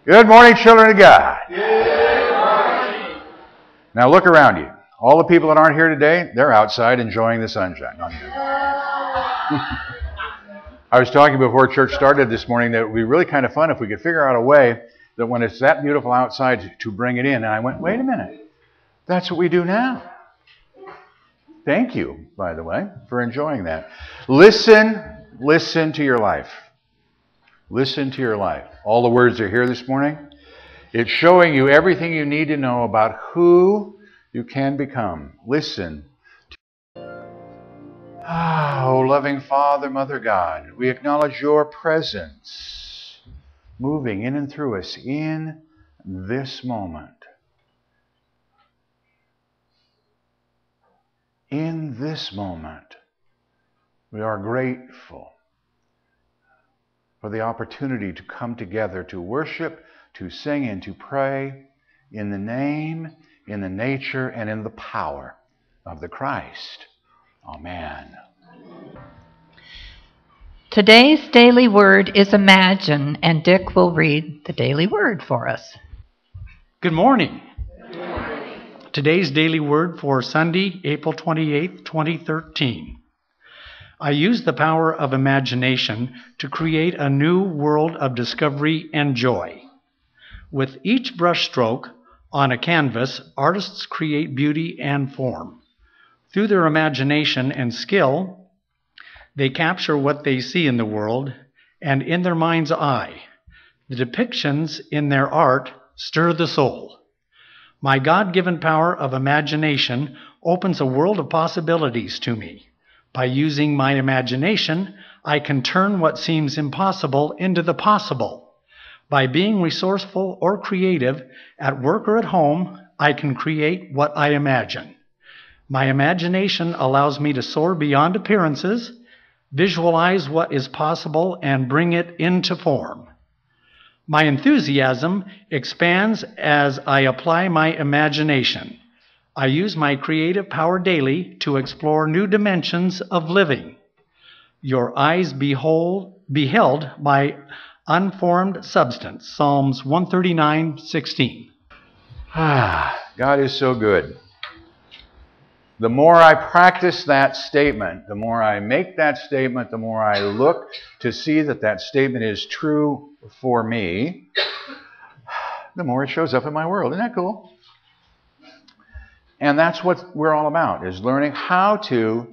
Good morning, children of God. Good morning. Now look around you. All the people that aren't here today, they're outside enjoying the sunshine. I was talking before church started this morning that it would be really kind of fun if we could figure out a way that when it's that beautiful outside to bring it in. And I went, wait a minute. That's what we do now. Thank you, by the way, for enjoying that. Listen to your life. Listen to your life. All the words are here this morning. It's showing you everything you need to know about who you can become. Listen. Oh, loving Father, Mother God, we acknowledge your presence moving in and through us in this moment. In this moment, we are grateful for the opportunity to come together to worship, to sing, and to pray in the name, in the nature, and in the power of the Christ. Amen. Today's daily word is imagine, and Dick will read the daily word for us. Good morning. Today's daily word for Sunday, April 28th, 2013. I use the power of imagination to create a new world of discovery and joy. With each brushstroke on a canvas, artists create beauty and form. Through their imagination and skill, they capture what they see in the world and in their mind's eye. The depictions in their art stir the soul. My God-given power of imagination opens a world of possibilities to me. By using my imagination, I can turn what seems impossible into the possible. By being resourceful or creative at work or at home, I can create what I imagine. My imagination allows me to soar beyond appearances, visualize what is possible, and bring it into form. My enthusiasm expands as I apply my imagination. I use my creative power daily to explore new dimensions of living. Your eyes beheld my unformed substance. Psalms 139:16. God is so good. The more I practice that statement, the more I make that statement, the more I look to see that that statement is true for me, the more it shows up in my world. Isn't that cool? And that's what we're all about, is learning how to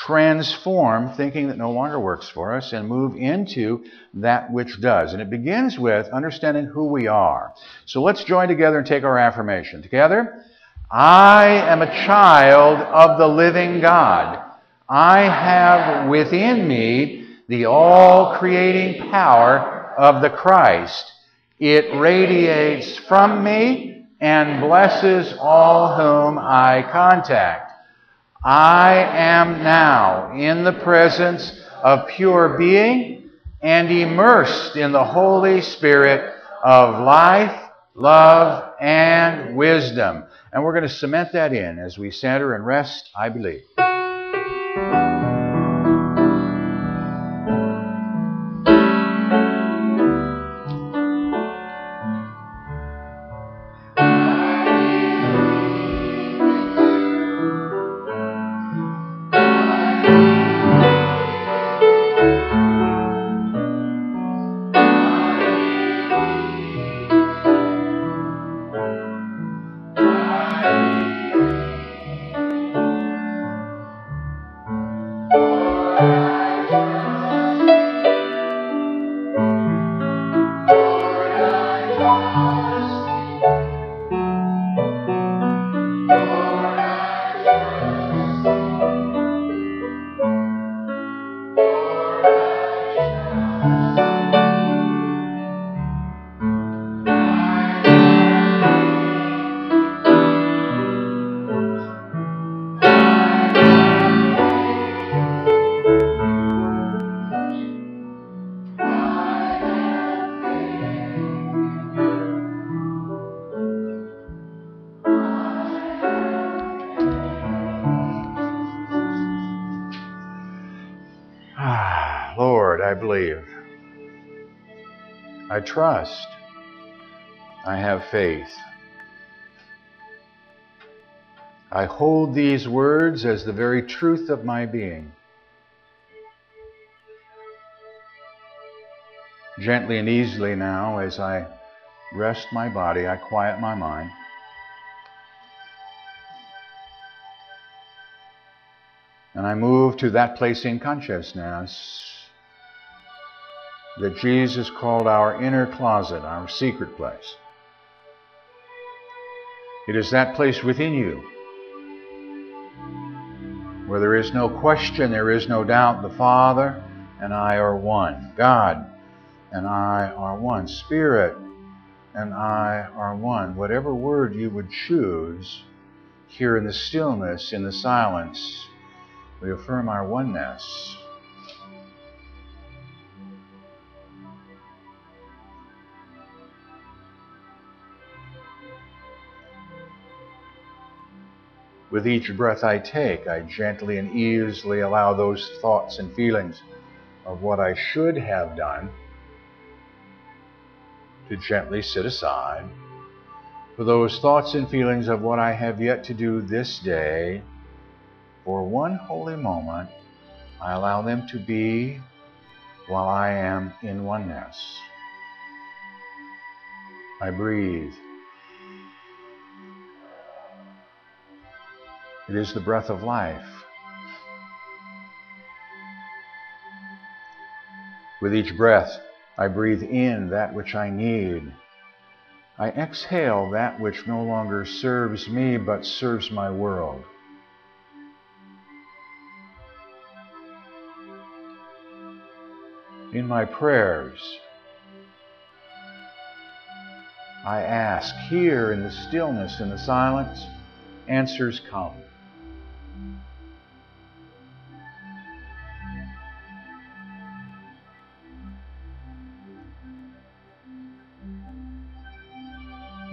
transform thinking that no longer works for us and move into that which does. And it begins with understanding who we are. So let's join together and take our affirmation. Together, I am a child of the living God. I have within me the all-creating power of the Christ. It radiates from me and blesses all whom I contact. I am now in the presence of pure being and immersed in the Holy Spirit of life, love, and wisdom. And we're going to cement that in as we center and rest, I believe. Lord, I believe. I trust. I have faith. I hold these words as the very truth of my being. Gently and easily now, as I rest my body, I quiet my mind. And I move to that place in consciousness that Jesus called our inner closet, our secret place. It is that place within you where there is no question, there is no doubt. The Father and I are one. God and I are one. Spirit and I are one. Whatever word you would choose, here in the stillness, in the silence, we affirm our oneness. With each breath I take, I gently and easily allow those thoughts and feelings of what I should have done to gently sit aside. For those thoughts and feelings of what I have yet to do this day, for one holy moment, I allow them to be while I am in oneness. I breathe. It is the breath of life. With each breath, I breathe in that which I need. I exhale that which no longer serves me but serves my world. In my prayers, I ask, here in the stillness, in the silence, answers come.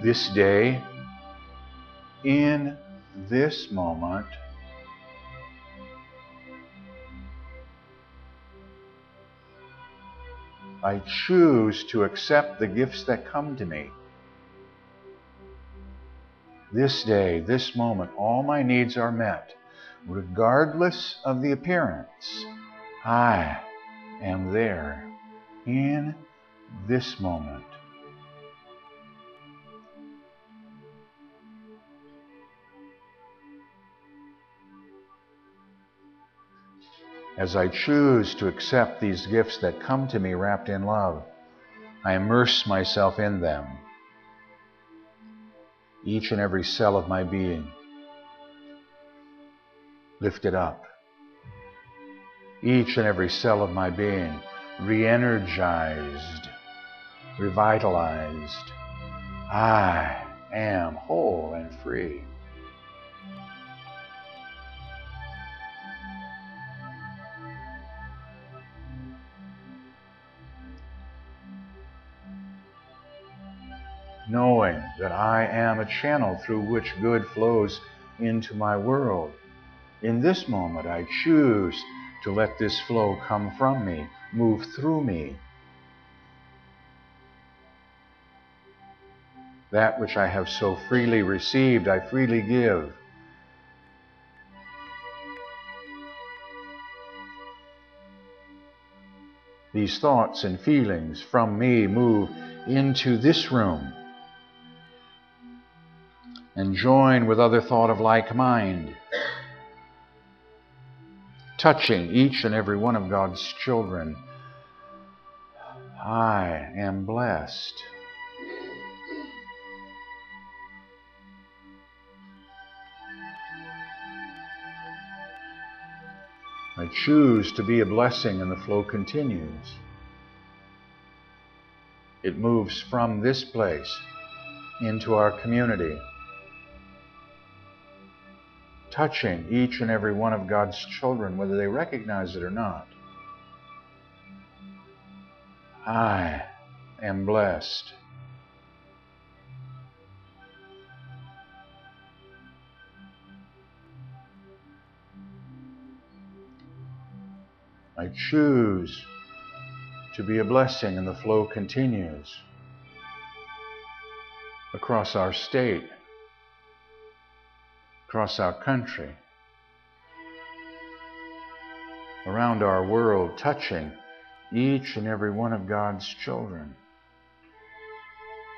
This day, in this moment, I choose to accept the gifts that come to me. This day, this moment, all my needs are met, regardless of the appearance. I am there in this moment. As I choose to accept these gifts that come to me wrapped in love, I immerse myself in them. Each and every cell of my being lifted up. Each and every cell of my being re-energized, revitalized. I am whole and free. Knowing that I am a channel through which good flows into my world. In this moment, I choose to let this flow come from me, move through me. That which I have so freely received, I freely give. These thoughts and feelings from me move into this room and join with other thought of like mind, touching each and every one of God's children. I am blessed. I choose to be a blessing, and the flow continues. It moves from this place into our community, touching each and every one of God's children, whether they recognize it or not. I am blessed. I choose to be a blessing, and the flow continues. across our state, across our country, around our world, touching each and every one of God's children.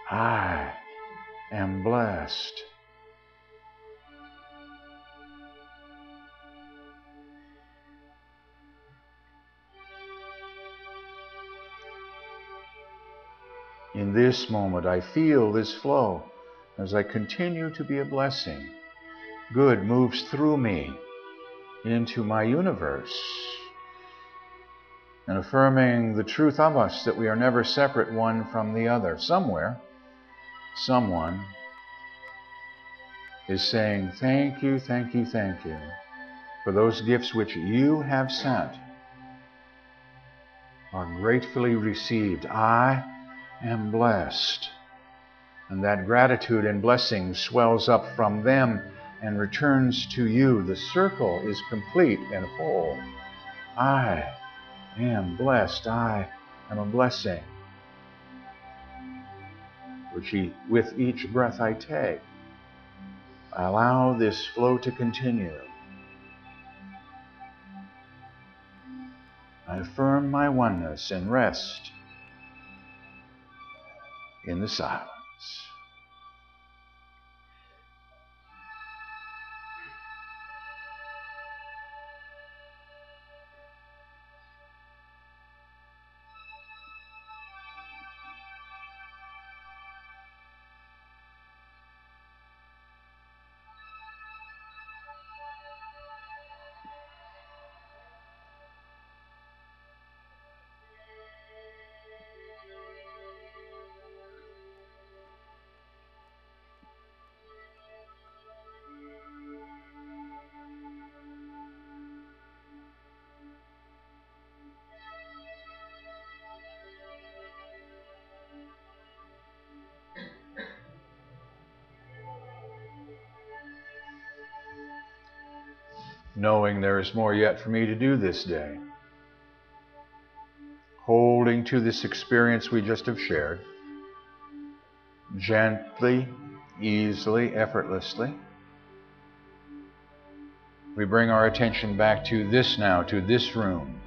I am blessed. In this moment, I feel this flow as I continue to be a blessing. Good moves through me into my universe, and affirming the truth of us that we are never separate one from the other. Somewhere, someone is saying, thank you, thank you, thank you for those gifts which you have sent are gratefully received. I am blessed. And that gratitude and blessing swells up from them and returns to you. The circle is complete and whole. I am blessed. I am a blessing. With each breath I take, I allow this flow to continue. I affirm my oneness and rest in the silence. Knowing there is more yet for me to do this day. Holding to this experience we just have shared, gently, easily, effortlessly, we bring our attention back to this now, to this room.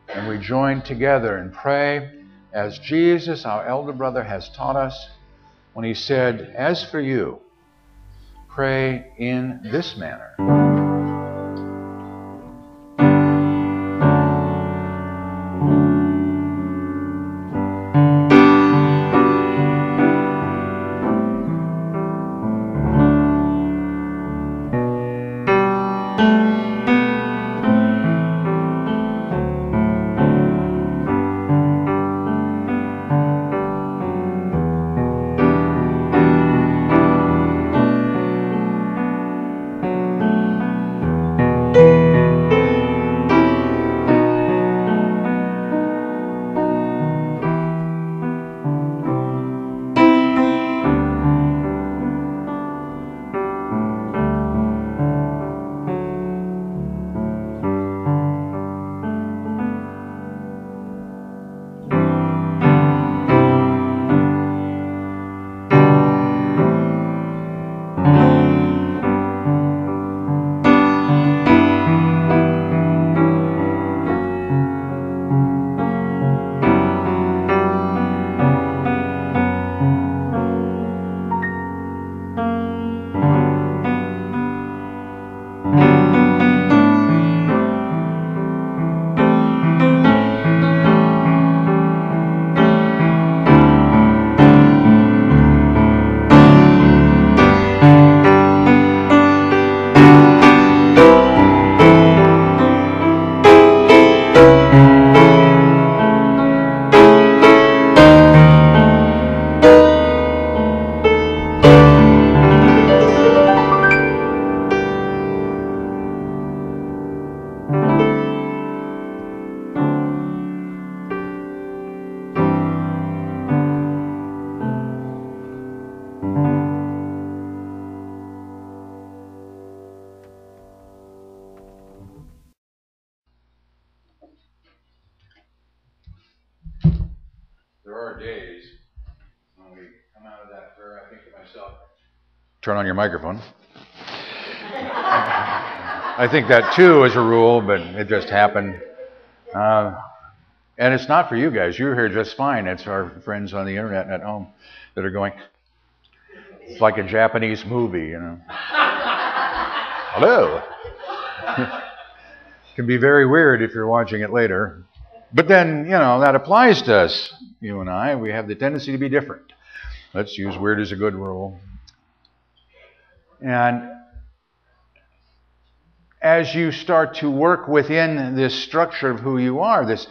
And we join together and pray as Jesus, our elder brother, has taught us when he said, as for you, pray in this manner. There are days turn on your microphone. I think that too is a rule, but it just happened. And it's not for you guys. You're here just fine. It's our friends on the internet and at home that are going, it's like a Japanese movie, you know. Hello. It can be very weird if you're watching it later. But then, you know, that applies to us, you and I. We have the tendency to be different. Let's use weird as a good rule. And as you start to work within this structure of who you are, this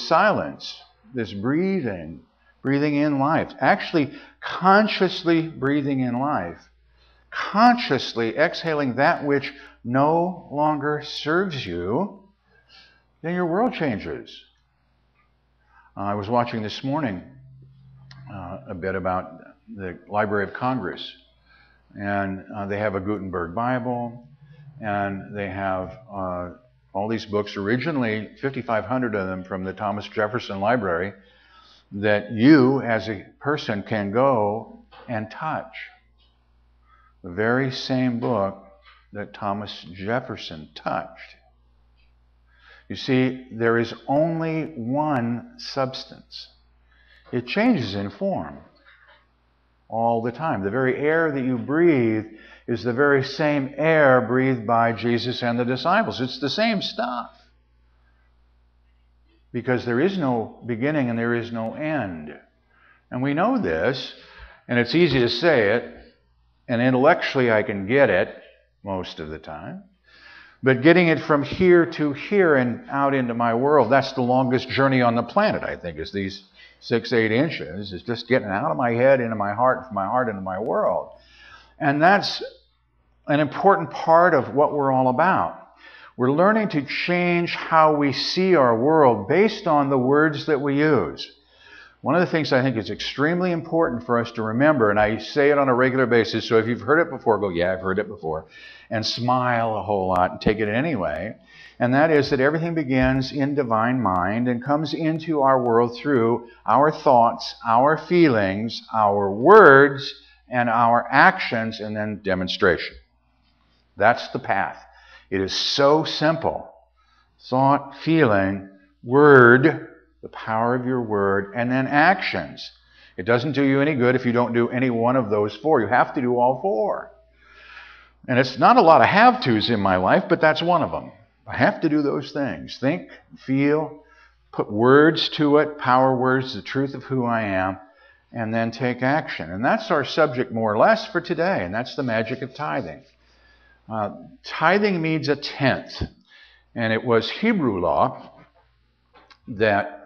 silence, this breathing in life, actually consciously breathing in life, consciously exhaling that which no longer serves you, then your world changes. I was watching this morning a bit about the Library of Congress, and they have a Gutenberg Bible, and they have all these books, originally 5,500 of them from the Thomas Jefferson Library, that you as a person can go and touch. The very same book that Thomas Jefferson touched. You see, there is only one substance. It changes in form all the time. The very air that you breathe is the very same air breathed by Jesus and the disciples. It's the same stuff. Because there is no beginning and there is no end. And we know this, and it's easy to say it, and intellectually I can get it most of the time. But getting it from here to here and out into my world, that's the longest journey on the planet, I think, is these 6-8 inches. Is just getting out of my head into my heart, from my heart into my world. And that's an important part of what we're all about. We're learning to change how we see our world based on the words that we use. One of the things I think is extremely important for us to remember, and I say it on a regular basis, so if you've heard it before, go, yeah, I've heard it before, and smile a whole lot and take it anyway, and that is that everything begins in divine mind and comes into our world through our thoughts, our feelings, our words, and our actions, and then demonstration. That's the path. It is so simple. Thought, feeling, word, the power of your word, and then actions. It doesn't do you any good if you don't do any one of those four. You have to do all four. And it's not a lot of have-tos in my life, but that's one of them. I have to do those things. Think, feel, put words to it, power words, the truth of who I am, and then take action. And that's our subject more or less for today, and that's the magic of tithing. Tithing means a tenth, and it was Hebrew law that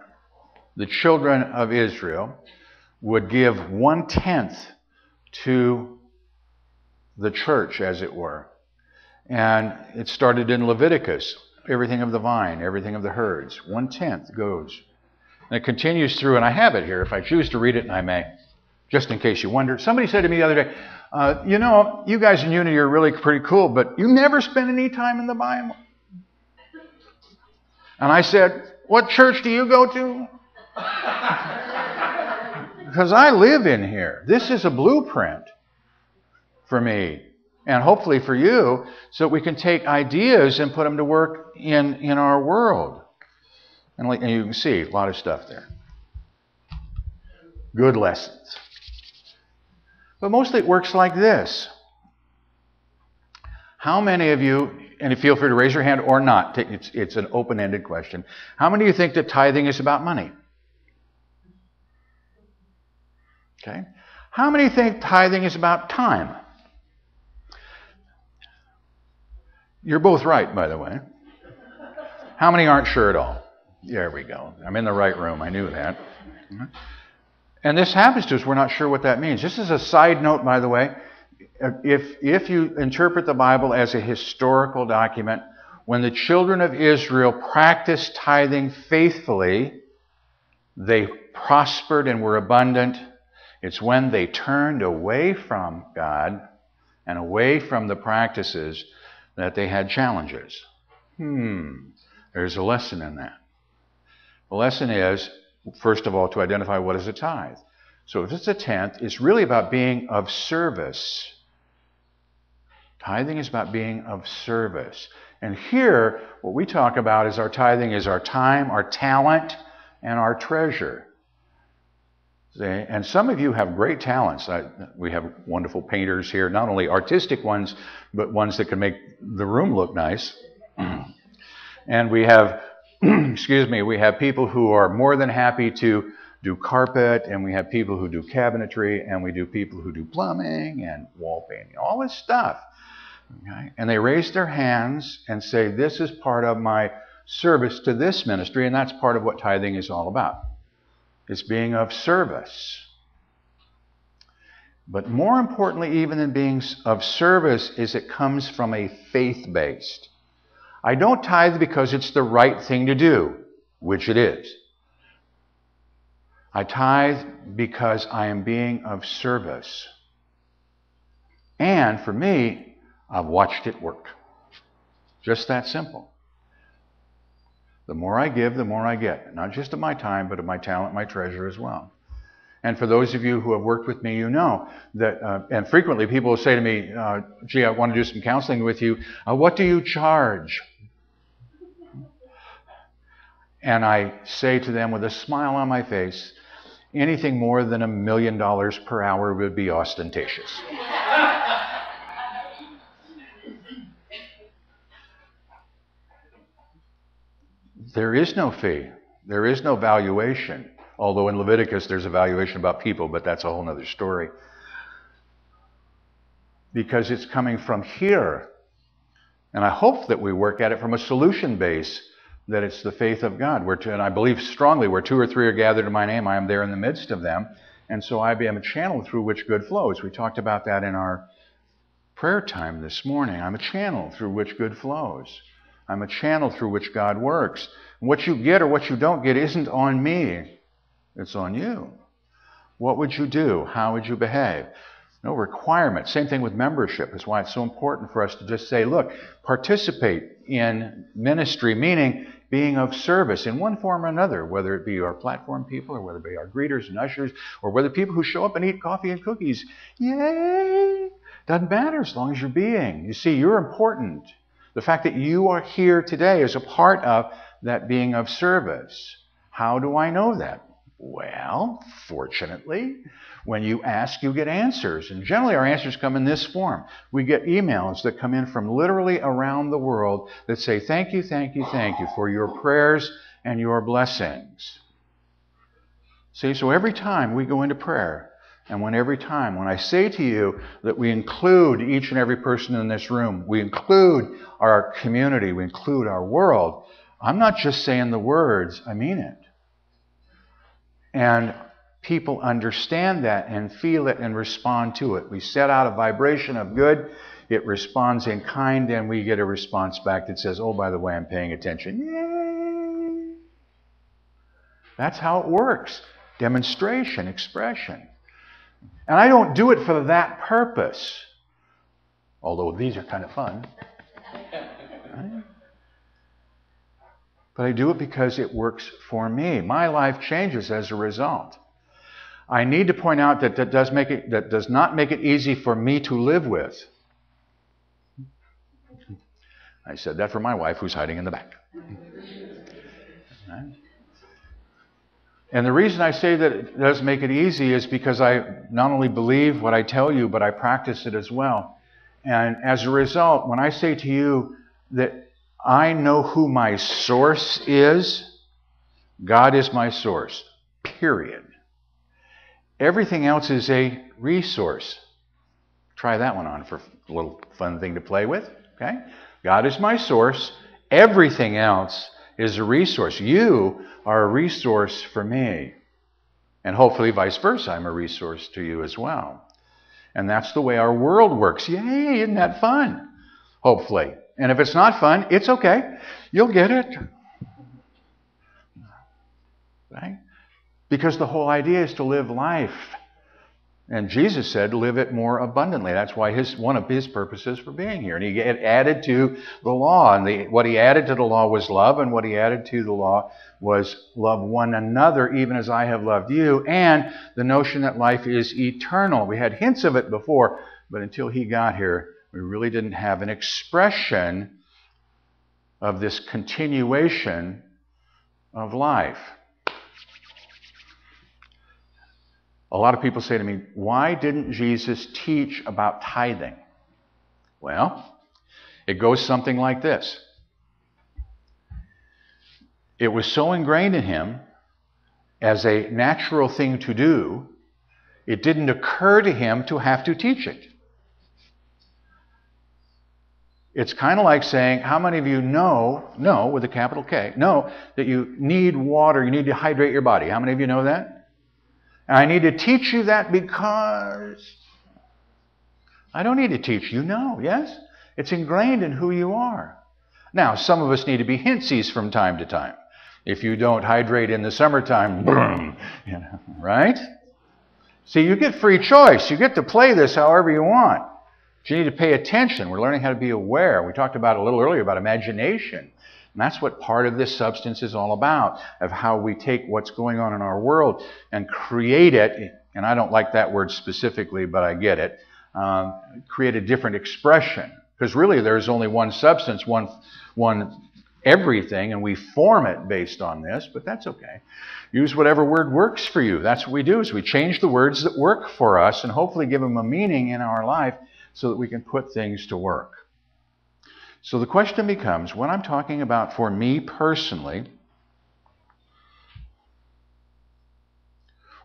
the children of Israel would give 1/10 to the church, as it were. And it started in Leviticus, everything of the vine, everything of the herds. 1/10 goes. And it continues through, and I have it here. If I choose to read it, and I may, just in case you wonder. Somebody said to me the other day, you know, you guys in Unity are really pretty cool, but you never spend any time in the Bible. And I said, what church do you go to? Because I live in here. This is a blueprint for me, and hopefully for you, so that we can take ideas and put them to work in our world. And you can see a lot of stuff there. Good lessons. But mostly it works like this. How many of you, and feel free to raise your hand or not, it's an open-ended question. How many of you think that tithing is about money? Okay. How many think tithing is about time? You're both right, by the way. How many aren't sure at all? There we go. I'm in the right room. I knew that. And this happens to us. We're not sure what that means. Just as a side note, by the way, if you interpret the Bible as a historical document, when the children of Israel practiced tithing faithfully, they prospered and were abundant. It's when they turned away from God and away from the practices that they had challenges. There's a lesson in that. The lesson is, first of all, to identify what is a tithe. So if it's a tenth, it's really about being of service Tithing is about being of service. And here, what we talk about is our tithing is our time, our talent, and our treasure. See? And some of you have great talents. We have wonderful painters here, not only artistic ones, but ones that can make the room look nice. And we have, we have people who are more than happy to do carpet, and we have people who do cabinetry, and we do people who do plumbing and wall painting, all this stuff. Okay? And they raise their hands and say, this is part of my service to this ministry, and that's part of what tithing is all about. It's being of service. But more importantly, even than being of service, is it comes from a faith-based. I don't tithe because it's the right thing to do, which it is. I tithe because I am being of service. And for me, I've watched it work. Just that simple. The more I give, the more I get. Not just of my time, but of my talent, my treasure as well. And for those of you who have worked with me, you know that, and frequently people will say to me, gee, I want to do some counseling with you. What do you charge? And I say to them with a smile on my face, anything more than $1 million per hour would be ostentatious. There is no fee. There is no valuation. Although in Leviticus there's a valuation about people, but that's a whole other story. Because it's coming from here. And I hope that we work at it from a solution base, that it's the faith of God. And I believe strongly, where 2 or 3 are gathered in my name, I am there in the midst of them. And so I am a channel through which good flows. We talked about that in our prayer time this morning. I'm a channel through which good flows. I'm a channel through which God works. And what you get or what you don't get isn't on me. It's on you. What would you do? How would you behave? No requirement. Same thing with membership. That's why it's so important for us to just say, look, participate in ministry, meaning being of service in one form or another, whether it be our platform people or whether it be our greeters and ushers or whether people who show up and eat coffee and cookies. Yay! Doesn't matter as long as you're being. You see, you're important. The fact that you are here today is a part of that being of service. How do I know that? Well, fortunately, when you ask, you get answers. And generally our answers come in this form. We get emails that come in from literally around the world that say, thank you, thank you, thank you for your prayers and your blessings. See, so every time we go into prayer, and every time when I say to you that we include each and every person in this room, we include our community, we include our world, I'm not just saying the words, I mean it. And people understand that and feel it and respond to it. We set out a vibration of good, it responds in kind, and we get a response back that says, oh, by the way, I'm paying attention. Yay! That's how it works. Demonstration, expression. And I don't do it for that purpose, although these are kind of fun. Right? But I do it because it works for me. My life changes as a result. I need to point out that that does not make it easy for me to live with. I said that for my wife, who's hiding in the back. Right? And the reason I say that it does make it easy is because I not only believe what I tell you, but I practice it as well. And as a result, when I say to you that I know who my source is, God is my source, period. Everything else is a resource. Try that one on for a little fun thing to play with. Okay? God is my source. Everything else is a resource. You are a resource for me. And hopefully vice versa, I'm a resource to you as well. And that's the way our world works. Yay, isn't that fun? Hopefully. And if it's not fun, it's okay. You'll get it. Right? Because the whole idea is to live life. And Jesus said, live it more abundantly. That's why one of his purposes for being here. And he added to the law. And what he added to the law was love. And what he added to the law was love one another, even as I have loved you. And the notion that life is eternal. We had hints of it before, but until he got here, We really didn't have an expression of this continuation of life. A lot of people say to me, why didn't Jesus teach about tithing? Well, it goes something like this. It was so ingrained in him as a natural thing to do, it didn't occur to him to have to teach it. It's kind of like saying, how many of you know with a capital K, know that you need water, you need to hydrate your body? How many of you know that? And I need to teach you that because I don't need to teach you, know, yes? It's ingrained in who you are. Now, some of us need to be hintsies from time to time. If you don't hydrate in the summertime, boom, right? See, you get free choice. You get to play this however you want. But you need to pay attention. We're learning how to be aware. We talked about a little earlier about imagination. And that's what part of this substance is all about, of how we take what's going on in our world and create it, and I don't like that word specifically, but I get it, create a different expression. Because really there's only one substance, one everything, and we form it based on this, but that's okay. Use whatever word works for you. That's what we do, is we change the words that work for us and hopefully give them a meaning in our life so that we can put things to work. So the question becomes, what I'm talking about for me personally,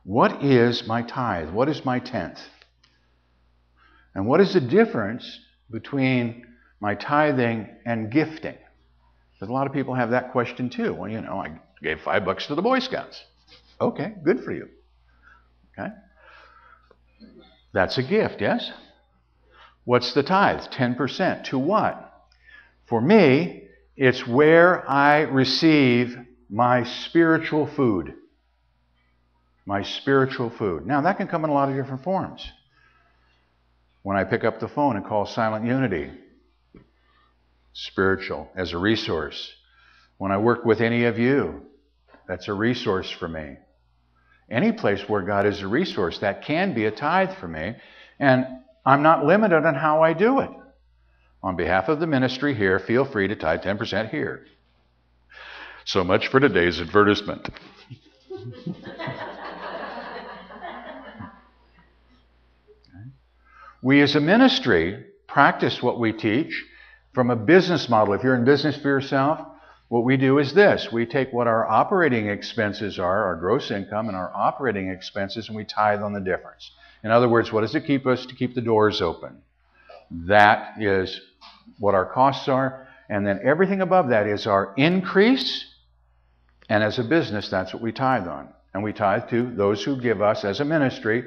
what is my tithe? What is my tenth? And what is the difference between my tithing and gifting? Because a lot of people have that question too. Well, you know, I gave $5 to the Boy Scouts. Okay, good for you. Okay? That's a gift, yes? What's the tithe? 10%. To what? For me, it's where I receive my spiritual food. My spiritual food. Now, that can come in a lot of different forms. When I pick up the phone and call Silent Unity, spiritual, as a resource. When I work with any of you, that's a resource for me. Any place where God is a resource, that can be a tithe for me. And I'm not limited on how I do it. On behalf of the ministry here, feel free to tithe 10% here. So much for today's advertisement. We as a ministry practice what we teach from a business model. If you're in business for yourself, what we do is this. We take what our operating expenses are, our gross income and our operating expenses, and we tithe on the difference. In other words, what does it keep us? To keep the doors open. That is what our costs are. And then everything above that is our increase. And as a business, that's what we tithe on. And we tithe to those who give us as a ministry,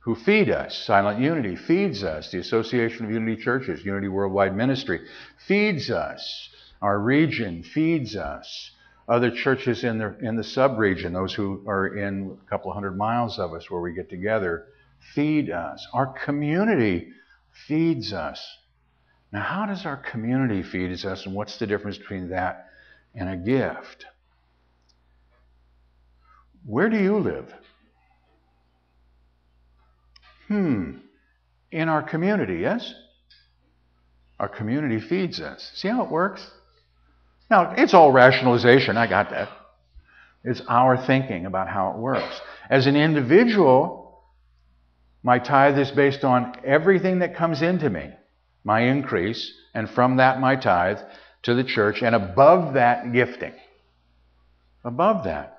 who feed us. Silent Unity feeds us. The Association of Unity Churches, Unity Worldwide Ministry, feeds us. Our region feeds us. Other churches in the sub-region, those who are in a couple of 100 miles of us where we get together, feed us. Our community feeds us. Now, how does our community feed us, and what's the difference between that and a gift? Where do you live? In our community, yes? Our community feeds us. See how it works? Now, it's all rationalization. I got that. It's our thinking about how it works. As an individual, my tithe is based on everything that comes into me, my increase, and from that my tithe to the church, and above that, gifting. Above that.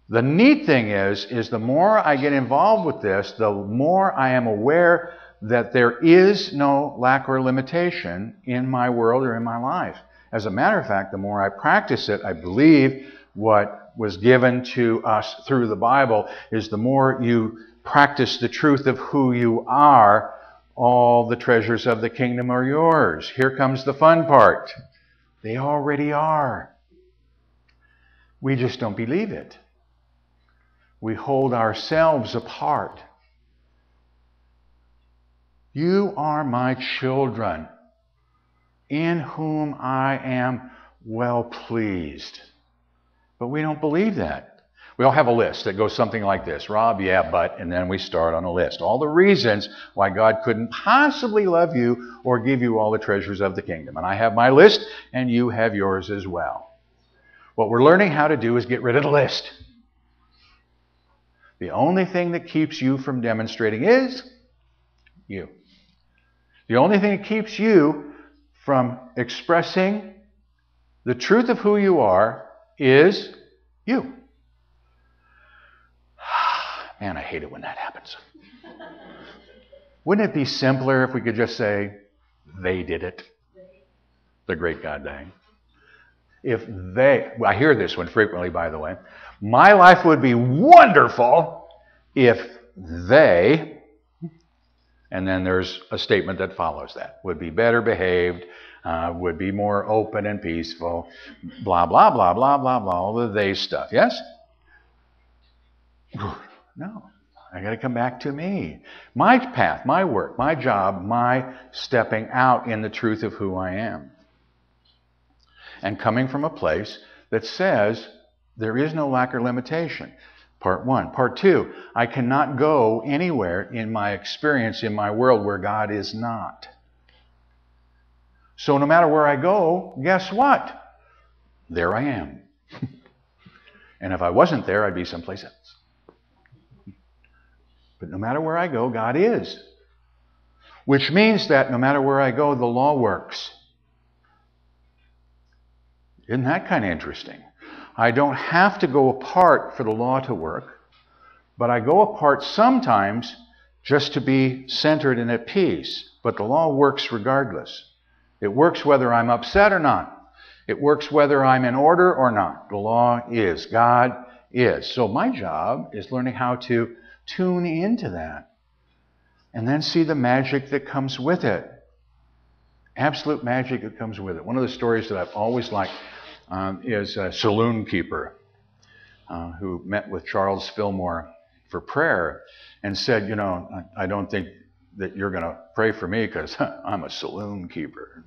The neat thing is the more I get involved with this, the more I am aware that there is no lack or limitation in my world or in my life. As a matter of fact, the more I practice it, I believe what was given to us through the Bible is the more you practice the truth of who you are, all the treasures of the kingdom are yours. Here comes the fun part. They already are. We just don't believe it. We hold ourselves apart. You are my children, in whom I am well pleased. But we don't believe that. We all have a list that goes something like this. Rob, yeah, but, and then we start on a list. All the reasons why God couldn't possibly love you or give you all the treasures of the kingdom. And I have my list, and you have yours as well. What we're learning how to do is get rid of the list. The only thing that keeps you from demonstrating is you. The only thing that keeps you from expressing the truth of who you are is you. Man, I hate it when that happens. Wouldn't it be simpler if we could just say, they did it? The great God dang. If they, I hear this one frequently, by the way, my life would be wonderful if they, and then there's a statement that follows that, would be better behaved, would be more open and peaceful, blah, blah, blah, blah, blah, blah, all the they stuff. Yes? No. I got to come back to me. My path, my work, my job, my stepping out in the truth of who I am. And coming from a place that says there is no lack or limitation. Part one. Part two, I cannot go anywhere in my experience, in my world, where God is not. So no matter where I go, guess what? There I am. And if I wasn't there, I'd be someplace else. But no matter where I go, God is. Which means that no matter where I go, the law works. Isn't that kind of interesting? I don't have to go apart for the law to work, but I go apart sometimes just to be centered and at peace. But the law works regardless. It works whether I'm upset or not. It works whether I'm in order or not. The law is. God is. So my job is learning how to tune into that and then see the magic that comes with it. Absolute magic that comes with it. One of the stories that I've always liked is a saloon keeper who met with Charles Fillmore for prayer and said, you know, I don't think that you're going to pray for me because I'm a saloon keeper.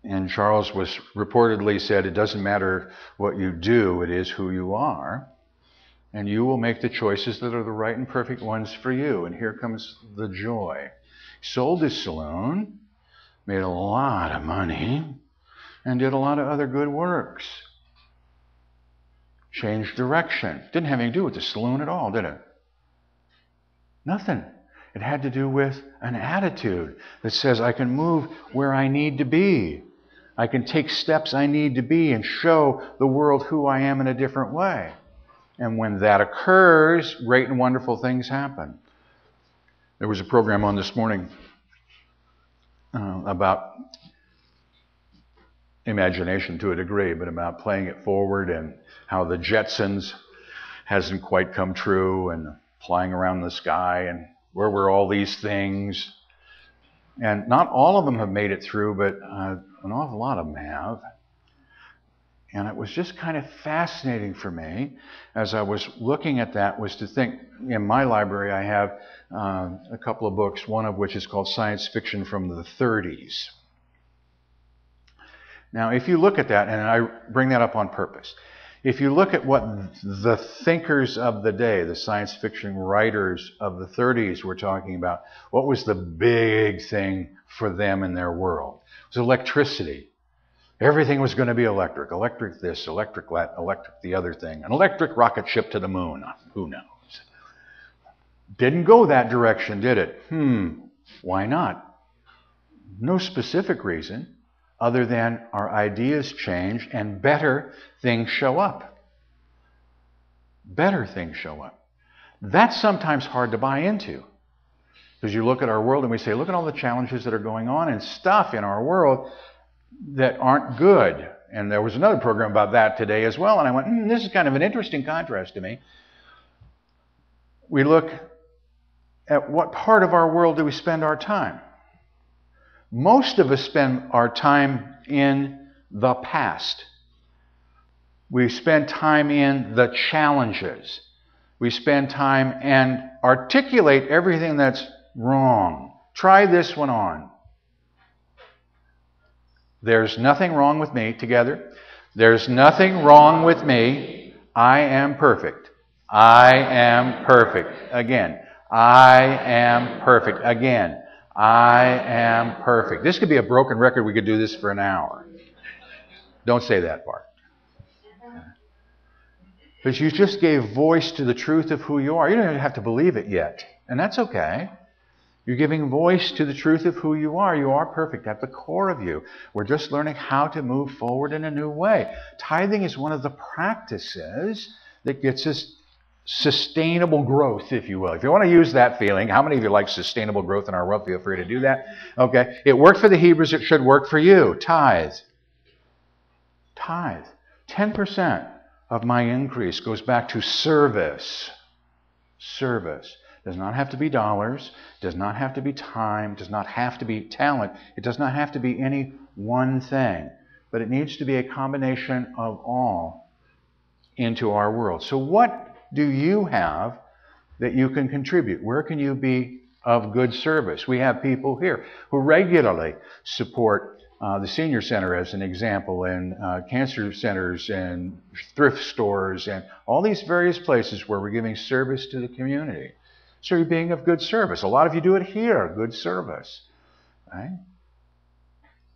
And Charles was reportedly said, it doesn't matter what you do, it is who you are. And you will make the choices that are the right and perfect ones for you. And here comes the joy. Sold his saloon, made a lot of money, and did a lot of other good works. Changed direction. Didn't have anything to do with the saloon at all, did it? Nothing. It had to do with an attitude that says I can move where I need to be. I can take steps I need to be and show the world who I am in a different way. And when that occurs, great and wonderful things happen. There was a program on this morning about imagination to a degree, but about playing it forward and how the Jetsons hasn't quite come true and flying around the sky and where were all these things. And not all of them have made it through, but an awful lot of them have. And it was just kind of fascinating for me as I was looking at that was to think, in my library I have a couple of books, one of which is called Science Fiction from the 30s. Now, if you look at that, and I bring that up on purpose, if you look at what the thinkers of the day, the science fiction writers of the 30s were talking about, what was the big thing for them in their world? It was electricity. Everything was going to be electric. Electric this, electric that, electric the other thing. An electric rocket ship to the moon. Who knows? Didn't go that direction, did it? Why not? No specific reason other than our ideas change and better things show up. Better things show up. That's sometimes hard to buy into. Because you look at our world and we say, look at all the challenges that are going on and stuff in our world that aren't good. And there was another program about that today as well. And I went, this is kind of an interesting contrast to me. We look at what part of our world do we spend our time? Most of us spend our time in the past. We spend time in the challenges. We spend time and articulate everything that's wrong. Try this one on. There's nothing wrong with me. Together. There's nothing wrong with me. I am perfect. I am perfect. Again. I am perfect. Again. I am perfect. This could be a broken record. We could do this for an hour. Don't say that part. Because you just gave voice to the truth of who you are. You don't even have to believe it yet. And that's okay. You're giving voice to the truth of who you are. You are perfect at the core of you. We're just learning how to move forward in a new way. Tithing is one of the practices that gets us sustainable growth, if you will. If you want to use that feeling, how many of you like sustainable growth in our world? Feel free to do that. Okay. It worked for the Hebrews. It should work for you. Tithe. Tithe. 10% of my increase goes back to service. Service. Does not have to be dollars, does not have to be time, does not have to be talent. It does not have to be any one thing, but it needs to be a combination of all into our world. So what do you have that you can contribute? Where can you be of good service? We have people here who regularly support the senior center, as an example, and cancer centers and thrift stores and all these various places where we're giving service to the community. So you're being of good service. A lot of you do it here, good service. Right?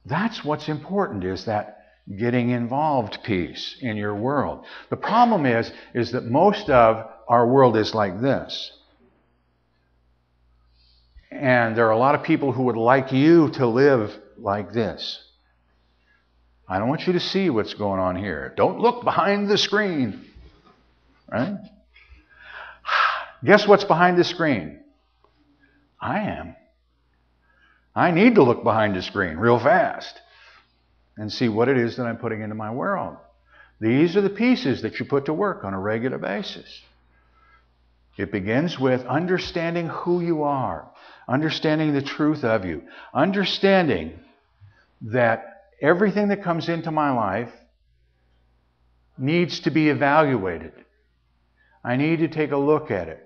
That's what's important, is that getting involved piece in your world. The problem is that most of our world is like this. And there are a lot of people who would like you to live like this. I don't want you to see what's going on here. Don't look behind the screen. Right? Guess what's behind the screen? I am. I need to look behind the screen real fast and see what it is that I'm putting into my world. These are the pieces that you put to work on a regular basis. It begins with understanding who you are, understanding the truth of you, understanding that everything that comes into my life needs to be evaluated. I need to take a look at it.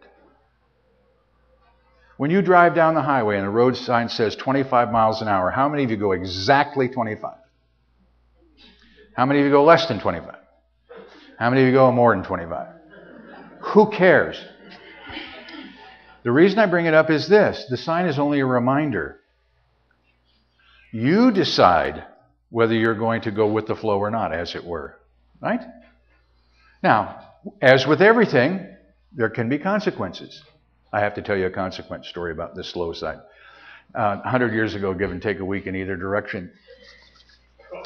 When you drive down the highway and the road sign says 25 miles an hour, how many of you go exactly 25? How many of you go less than 25? How many of you go more than 25? Who cares? The reason I bring it up is this. The sign is only a reminder. You decide whether you're going to go with the flow or not, as it were. Right? Now, as with everything, there can be consequences. I have to tell you a consequence story about this slow side. 100 years ago, give and take a week in either direction,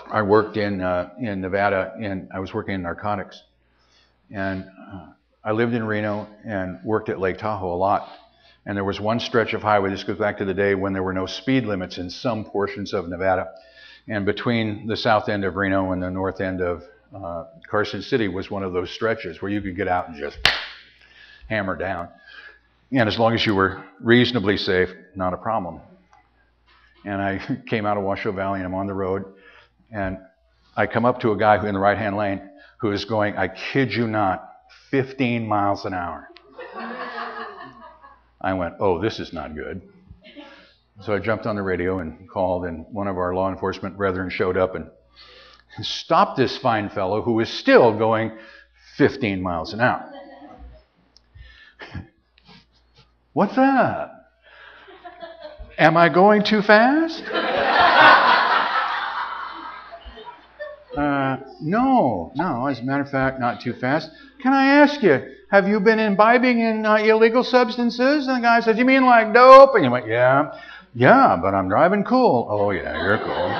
I worked in Nevada, and I was working in narcotics. And I lived in Reno and worked at Lake Tahoe a lot. And there was one stretch of highway, this goes back to the day when there were no speed limits in some portions of Nevada. And between the south end of Reno and the north end of Carson City was one of those stretches where you could get out and just hammer down. And as long as you were reasonably safe, not a problem. And I came out of Washoe Valley and I'm on the road. And I come up to a guy in the right-hand lane who is going, I kid you not, 15 miles an hour. I went, oh, this is not good. So I jumped on the radio and called, and one of our law enforcement brethren showed up and stopped this fine fellow who was still going 15 miles an hour. What's that? Am I going too fast? No. As a matter of fact, not too fast. Can I ask you, have you been imbibing in illegal substances? And the guy said, you mean like dope? And you went, yeah. Yeah, but I'm driving cool. Oh, yeah, you're cool.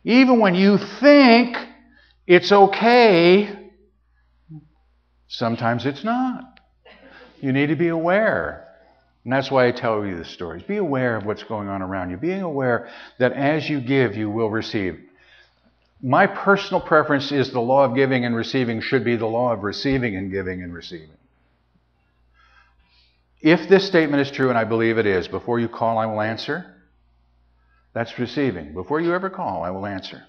Even when you think it's okay, sometimes it's not. You need to be aware. And that's why I tell you the stories. Be aware of what's going on around you. Being aware that as you give, you will receive. My personal preference is the law of giving and receiving should be the law of receiving and giving and receiving. If this statement is true, and I believe it is, before you call, I will answer. That's receiving. Before you ever call, I will answer.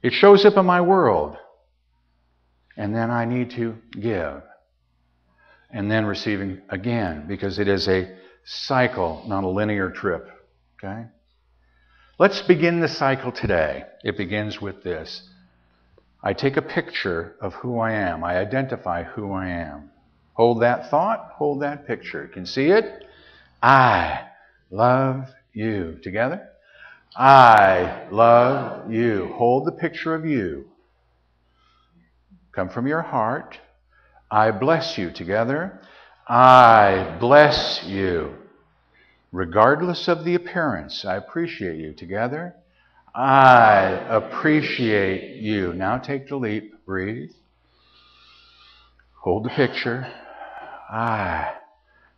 It shows up in my world. And then I need to give. And then receiving again, because it is a cycle, not a linear trip. Okay? Let's begin the cycle today. It begins with this. I take a picture of who I am. I identify who I am. Hold that thought, hold that picture. You can see it? I love you. Together? I love you. Hold the picture of you. Come from your heart. I bless you. Together? I bless you. Regardless of the appearance, I appreciate you. Together? I appreciate you. Now take the leap. Breathe. Hold the picture. I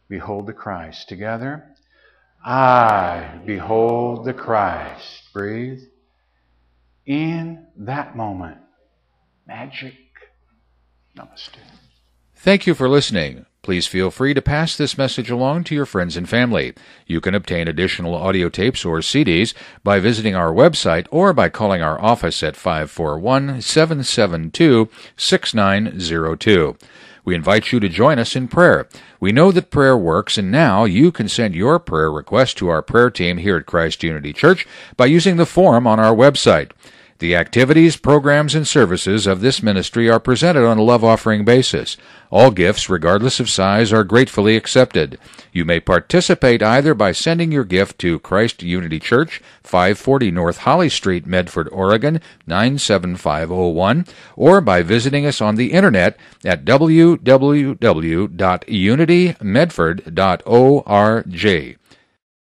behold the Christ. Together? I behold the Christ. Breathe. In that moment, magic. Namaste. Thank you for listening. Please feel free to pass this message along to your friends and family. You can obtain additional audio tapes or CDs by visiting our website or by calling our office at 541-772-6902. We invite you to join us in prayer. We know that prayer works, and now you can send your prayer request to our prayer team here at Christ Unity Church by using the form on our website. The activities, programs, and services of this ministry are presented on a love offering basis. All gifts, regardless of size, are gratefully accepted. You may participate either by sending your gift to Christ Unity Church, 540 North Holly Street, Medford, Oregon, 97501, or by visiting us on the internet at www.unitymedford.org.